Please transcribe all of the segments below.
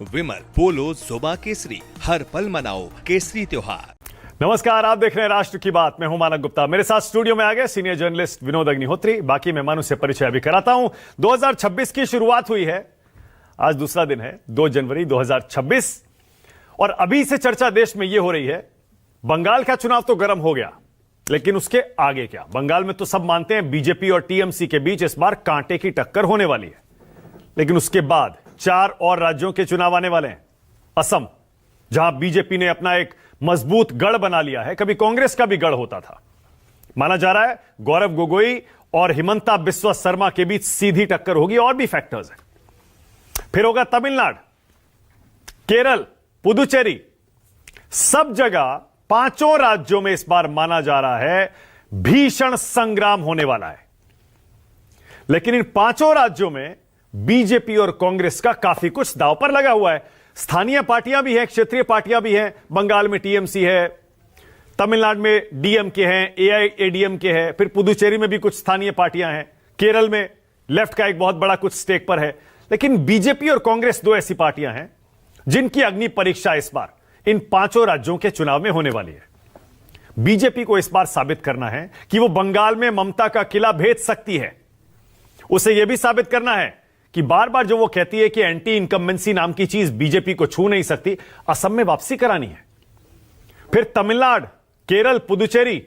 विमल, पोलो, जोमा केसरी, हर पल मनाओ केसरी त्योहार। नमस्कार, आप देख रहे हैं राष्ट्र की बात। मैं हूं मानक गुप्ता। मेरे साथ स्टूडियो में आ गए सीनियर जर्नलिस्ट विनोद अग्निहोत्री। बाकी मेहमानों से परिचय अभी कराता हूं। 2026 की शुरुआत हुई है। आज दूसरा दिन है, 2 जनवरी 2026। और अभी से चर्चा देश में यह हो रही है, बंगाल का चुनाव तो गर्म हो गया, लेकिन उसके आगे क्या? बंगाल में तो सब मानते हैं बीजेपी और टीएमसी के बीच इस बार कांटे की टक्कर होने वाली है। लेकिन उसके बाद 4 और राज्यों के चुनाव आने वाले हैं। असम, जहां बीजेपी ने अपना एक मजबूत गढ़ बना लिया है, कभी कांग्रेस का भी गढ़ होता था। माना जा रहा है गौरव गोगोई और हिमंता बिस्वा शर्मा के बीच सीधी टक्कर होगी, और भी फैक्टर्स हैं। फिर होगा तमिलनाडु, केरल, पुदुचेरी, सब जगह 5 राज्यों में इस बार माना जा रहा है भीषण संग्राम होने वाला है। लेकिन इन 5 राज्यों में बीजेपी और कांग्रेस का काफी कुछ दांव पर लगा हुआ है। स्थानीय पार्टियां भी हैं, क्षेत्रीय पार्टियां भी हैं। बंगाल में टीएमसी है, तमिलनाडु में डीएमके हैं, एआईएडीएमके है, फिर पुदुचेरी में भी कुछ स्थानीय पार्टियां हैं, केरल में लेफ्ट का एक बहुत बड़ा कुछ स्टेक पर है। लेकिन बीजेपी और कांग्रेस 2 ऐसी पार्टियां हैं जिनकी अग्नि परीक्षा इस बार इन 5 राज्यों के चुनाव में होने वाली है। बीजेपी को इस बार साबित करना है कि वो बंगाल में ममता का किला भेद सकती है। उसे यह भी साबित करना है कि बार बार जो वो कहती है कि एंटी इनकम्बेंसी नाम की चीज बीजेपी को छू नहीं सकती, असम में वापसी करानी है। फिर तमिलनाडु, केरल, पुदुचेरी,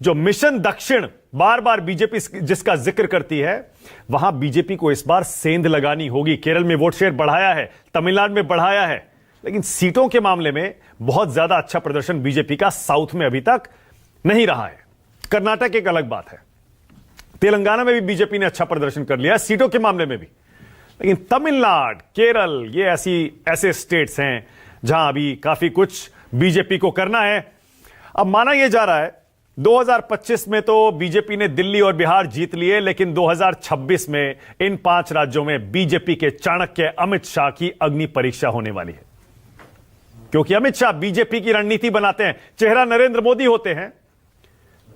जो मिशन दक्षिण बार बार बीजेपी जिसका जिक्र करती है, वहां बीजेपी को इस बार सेंध लगानी होगी। केरल में वोट शेयर बढ़ाया है, तमिलनाडु में बढ़ाया है, लेकिन सीटों के मामले में बहुत ज्यादा अच्छा प्रदर्शन बीजेपी का साउथ में अभी तक नहीं रहा है। कर्नाटक एक अलग बात है, तेलंगाना में भी बीजेपी ने अच्छा प्रदर्शन कर लिया सीटों के मामले में भी। लेकिन तमिलनाडु, केरल, ये ऐसे स्टेट्स हैं जहां अभी काफी कुछ बीजेपी को करना है। अब माना यह जा रहा है 2025 में तो बीजेपी ने दिल्ली और बिहार जीत लिए, लेकिन 2026 में इन 5 राज्यों में बीजेपी के चाणक्य अमित शाह की अग्नि परीक्षा होने वाली है। क्योंकि अमित शाह बीजेपी की रणनीति बनाते हैं, चेहरा नरेंद्र मोदी होते हैं,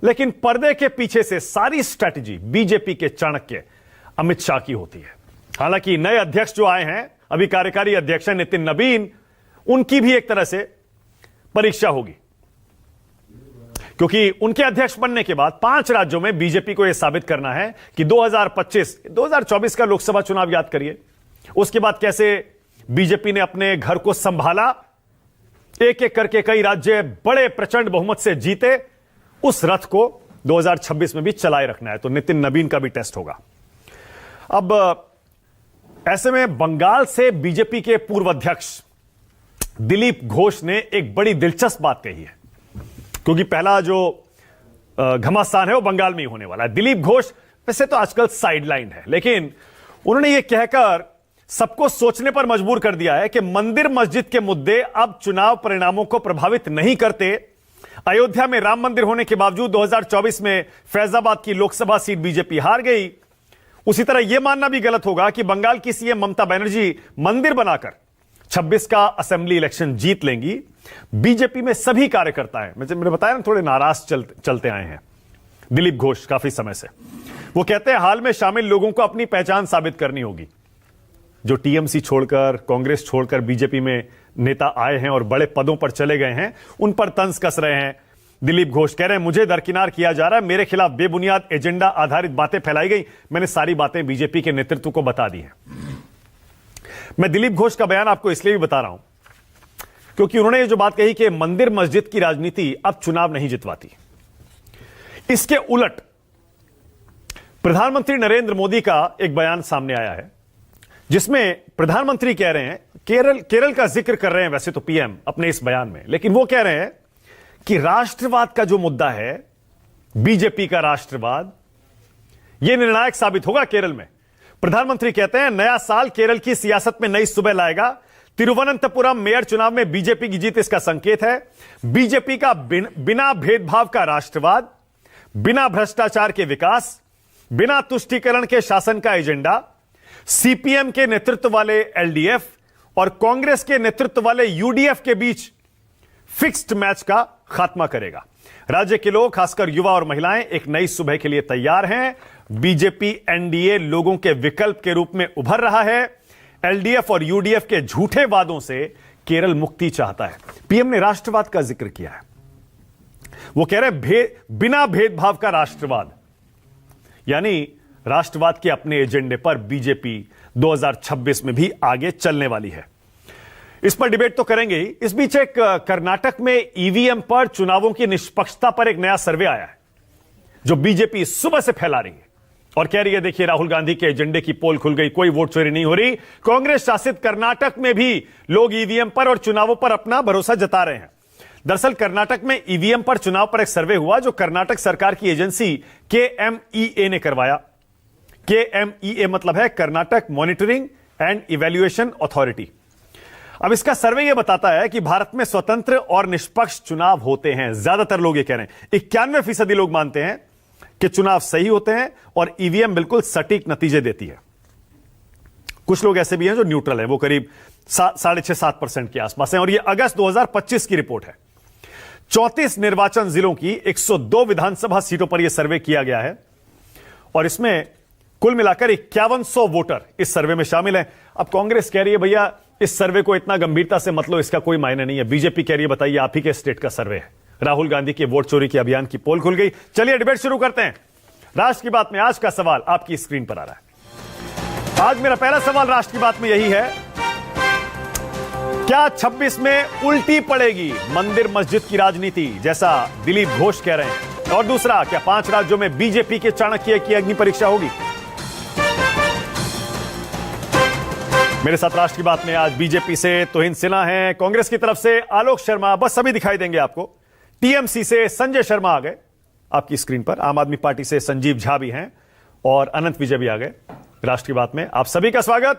लेकिन पर्दे के पीछे से सारी स्ट्रैटेजी बीजेपी के चाणक्य अमित शाह की होती है। हालांकि नए अध्यक्ष जो आए हैं, अभी कार्यकारी अध्यक्ष हैं नितिन नबीन, उनकी भी एक तरह से परीक्षा होगी, क्योंकि उनके अध्यक्ष बनने के बाद 5 राज्यों में बीजेपी को यह साबित करना है कि 2024 का लोकसभा चुनाव याद करिए, उसके बाद कैसे बीजेपी ने अपने घर को संभाला, एक एक करके कई राज्य बड़े प्रचंड बहुमत से जीते। उस रथ को 2026 में भी चलाए रखना है, तो नितिन नबीन का भी टेस्ट होगा। अब ऐसे में बंगाल से बीजेपी के पूर्व अध्यक्ष दिलीप घोष ने एक बड़ी दिलचस्प बात कही है, क्योंकि पहला जो घमासान है वो बंगाल में ही होने वाला है। दिलीप घोष वैसे तो आजकल साइडलाइन है, लेकिन उन्होंने यह कहकर सबको सोचने पर मजबूर कर दिया है कि मंदिर मस्जिद के मुद्दे अब चुनाव परिणामों को प्रभावित नहीं करते। अयोध्या में राम मंदिर होने के बावजूद 2024 में फैजाबाद की लोकसभा सीट बीजेपी हार गई। उसी तरह यह मानना भी गलत होगा कि बंगाल की सीएम ममता बनर्जी मंदिर बनाकर 26 का असेंबली इलेक्शन जीत लेंगी। बीजेपी में सभी कार्यकर्ता हैं, मैंने बताया ना, थोड़े नाराज चलते आए हैं दिलीप घोष काफी समय से। वो कहते हैं हाल में शामिल लोगों को अपनी पहचान साबित करनी होगी। जो टीएमसी छोड़कर, कांग्रेस छोड़कर बीजेपी में नेता आए हैं और बड़े पदों पर चले गए हैं, उन पर तंज कस रहे हैं। दिलीप घोष कह रहे हैं मुझे दरकिनार किया जा रहा है, मेरे खिलाफ बेबुनियाद एजेंडा आधारित बातें फैलाई गई, मैंने सारी बातें बीजेपी के नेतृत्व को बता दी हैं। मैं दिलीप घोष का बयान आपको इसलिए भी बता रहा हूं क्योंकि उन्होंने ये जो बात कही कि मंदिर मस्जिद की राजनीति अब चुनाव नहीं जितवाती। इसके उलट प्रधानमंत्री नरेंद्र मोदी का एक बयान सामने आया है, जिसमें प्रधानमंत्री कह रहे हैं, केरल का जिक्र कर रहे हैं वैसे तो पीएम अपने इस बयान में, लेकिन वो कह रहे हैं कि राष्ट्रवाद का जो मुद्दा है, बीजेपी का राष्ट्रवाद, यह निर्णायक साबित होगा केरल में। प्रधानमंत्री कहते हैं नया साल केरल की सियासत में नई सुबह लाएगा। तिरुवनंतपुरम मेयर चुनाव में बीजेपी की जीत इसका संकेत है। बीजेपी का बिना भेदभाव का राष्ट्रवाद, बिना भ्रष्टाचार के विकास, बिना तुष्टीकरण के शासन का एजेंडा, सीपीएम के नेतृत्व वाले एलडीएफ और कांग्रेस के नेतृत्व वाले यूडीएफ के बीच फिक्स्ड मैच का खात्मा करेगा। राज्य के लोग, खासकर युवा और महिलाएं, एक नई सुबह के लिए तैयार हैं। बीजेपी एनडीए लोगों के विकल्प के रूप में उभर रहा है। एलडीएफ और यूडीएफ के झूठे वादों से केरल मुक्ति चाहता है। पीएम ने राष्ट्रवाद का जिक्र किया है। वो कह रहे बिना भेदभाव का राष्ट्रवाद, यानी राष्ट्रवाद के अपने एजेंडे पर बीजेपी 2026 में भी आगे चलने वाली है। इस पर डिबेट तो करेंगे ही। इस बीच एक कर्नाटक में ईवीएम पर चुनावों की निष्पक्षता पर एक नया सर्वे आया है, जो बीजेपी सुबह से फैला रही है और कह रही है, देखिए राहुल गांधी के एजेंडे की पोल खुल गई, कोई वोट चोरी नहीं हो रही। कांग्रेस शासित कर्नाटक में भी लोग ईवीएम पर और चुनावों पर अपना भरोसा जता रहे हैं। दरअसल कर्नाटक में ईवीएम पर चुनाव पर एक सर्वे हुआ, जो कर्नाटक सरकार की एजेंसी केएमईए ने करवाया। केएमईए मतलब है Karnataka monitoring and evaluation authority. अब इसका सर्वे यह बताता है कि भारत में स्वतंत्र और निष्पक्ष चुनाव होते हैं। ज्यादातर लोग ये कह रहे हैं, 91% लोग मानते हैं कि चुनाव सही होते हैं और ईवीएम बिल्कुल सटीक नतीजे देती है। कुछ लोग ऐसे भी हैं जो न्यूट्रल हैं, वो करीब 6.5-7% के आसपास हैं। और यह अगस्त 2025 की रिपोर्ट है। 34 निर्वाचन जिलों की 102 विधानसभा सीटों पर यह सर्वे किया गया है और इसमें कुल मिलाकर 5100 वोटर इस सर्वे में शामिल हैं। अब कांग्रेस कह रही है, भैया इस सर्वे को इतना गंभीरता से मत लो, इसका कोई मायने नहीं है। बीजेपी कह रही है, बताइए आप ही के स्टेट का सर्वे है, राहुल गांधी के वोट चोरी के अभियान की पोल खुल गई। चलिए डिबेट शुरू करते हैं। राष्ट्र की बात में आज का सवाल आपकी स्क्रीन पर आ रहा है। आज मेरा पहला सवाल राष्ट्र की बात में यही है, क्या 26 में उल्टी पड़ेगी मंदिर मस्जिद की राजनीति, जैसा दिलीप घोष कह रहे हैं? और दूसरा, क्या 5 राज्यों में बीजेपी के चाणक्य की अग्नि परीक्षा होगी? मेरे साथ राष्ट्र की बात में आज बीजेपी से तुहिन सिन्हा हैं, कांग्रेस की तरफ से आलोक शर्मा, बस सभी दिखाई देंगे आपको। टीएमसी से संजय शर्मा आ गए आपकी स्क्रीन पर, आम आदमी पार्टी से संजीव झा भी हैं और अनंत विजय भी आ गए। राष्ट्र की बात में आप सभी का स्वागत।